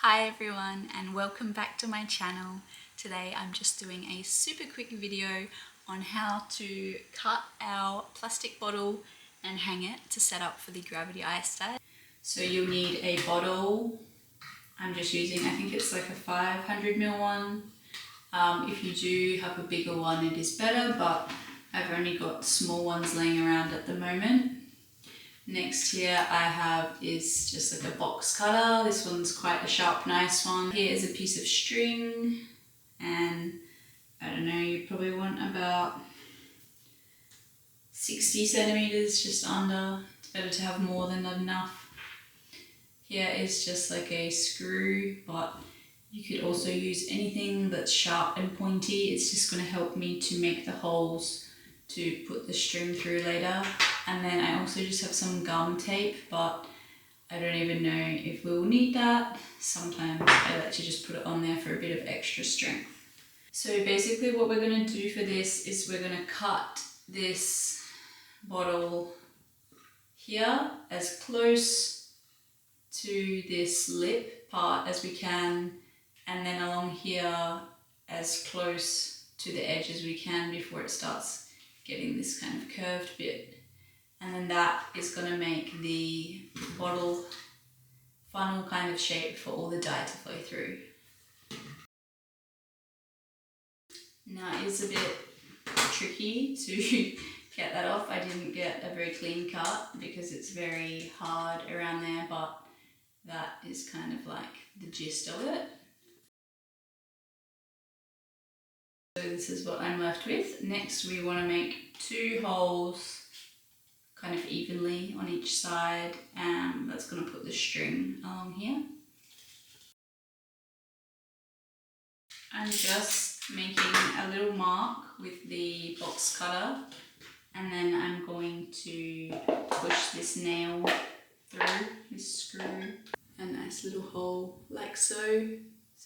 Hi everyone and welcome back to my channel. Today I'm just doing a super quick video on how to cut our plastic bottle and hang it to set up for the gravity ice stage. So you'll need a bottle. I'm just using, I think it's like a 500ml one. If you do have a bigger one it is better, but I've only got small ones laying around at the moment. Next here I have is just like a box cutter. This one's quite a sharp, nice one. Here is a piece of string, and I don't know, you probably want about 60 centimeters, just under. It's better to have more than enough. Here is just like a screw, but you could also use anything that's sharp and pointy. It's just going to help me to make the holes to put the string through later. And then I also just have some gum tape, but I don't even know if we'll need that. Sometimes I like to just put it on there for a bit of extra strength. So basically what we're going to do for this is we're going to cut this bottle here as close to this lip part as we can, and then along here as close to the edge as we can before it starts getting this kind of curved bit. And then that is going to make the bottle funnel kind of shape for all the dye to flow through. Now it is a bit tricky to get that off. I didn't get a very clean cut because it's very hard around there, but that is kind of like the gist of it. So this is what I'm left with. Next we want to make 2 holes kind of evenly on each side, and that's going to put the string along here. I'm just making a little mark with the box cutter, and then I'm going to push this nail through, this screw, a nice little hole like so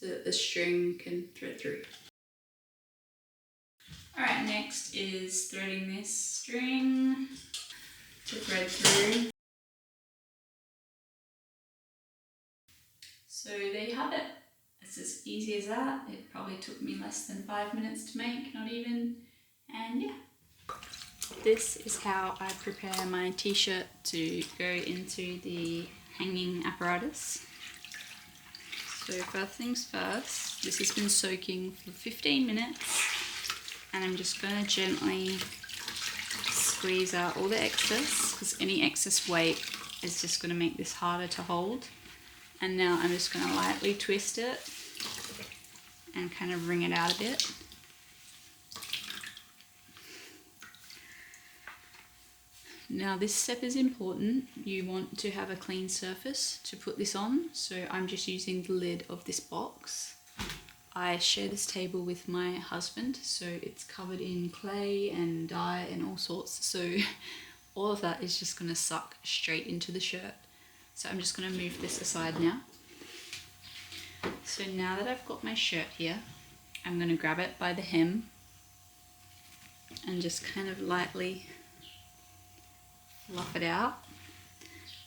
that the string can thread through. Alright, next is threading this string to thread through. So there you have it. It's as easy as that. It probably took me less than 5 minutes to make, not even, and yeah. This is how I prepare my t-shirt to go into the hanging apparatus. So first things first, this has been soaking for 15 minutes, and I'm just going to gently squeeze out all the excess, because any excess weight is just going to make this harder to hold. And now I'm just going to lightly twist it and kind of wring it out a bit. Now this step is important. You want to have a clean surface to put this on, so I'm just using the lid of this box. I share this table with my husband, so it's covered in clay and dye and all sorts, so all of that is just going to suck straight into the shirt. So I'm just going to move this aside now. So now that I've got my shirt here, I'm going to grab it by the hem and just kind of lightly fluff it out.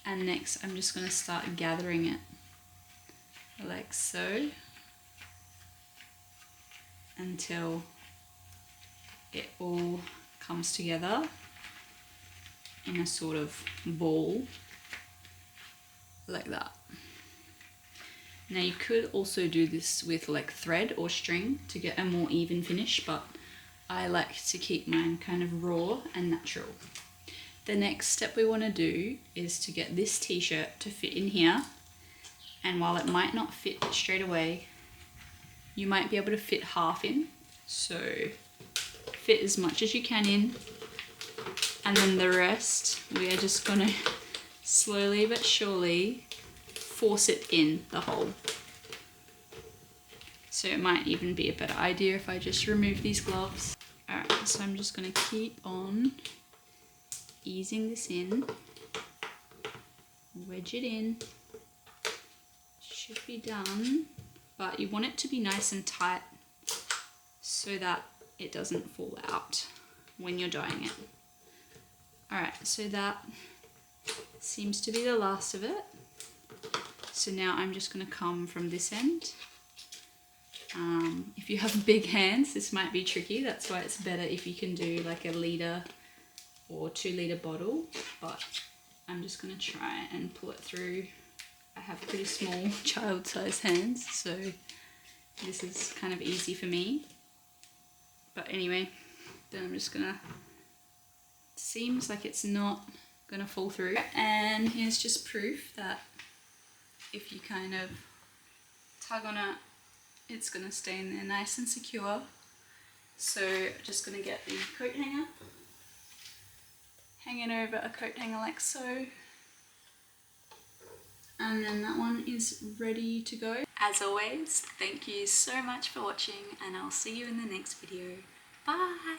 And next I'm just going to start gathering it like so, until it all comes together in a sort of ball like that. Now you could also do this with like thread or string to get a more even finish, but I like to keep mine kind of raw and natural. The next step we want to do is to get this t-shirt to fit in here, and while it might not fit straight away, you might be able to fit half in. So fit as much as you can in, and then the rest we are just going to slowly but surely force it in the hole. So it might even be a better idea if I just remove these gloves. Alright, so I'm just going to keep on easing this in, wedge it in. Should be done, but you want it to be nice and tight so that it doesn't fall out when you're dyeing it. Alright, so that seems to be the last of it. So now I'm just going to come from this end. If you have big hands, this might be tricky. That's why it's better if you can do like a litre or 2 litre bottle. But I'm just going to try and pull it through. I have pretty small child-sized hands, so this is kind of easy for me. But anyway, then I'm just gonna, seems like it's not gonna fall through. And here's just proof that if you kind of tug on it, it's gonna stay in there nice and secure. So just gonna get the coat hanger, hang it over a coat hanger like so. And then that one is ready to go. As always, thank you so much for watching, and I'll see you in the next video. Bye!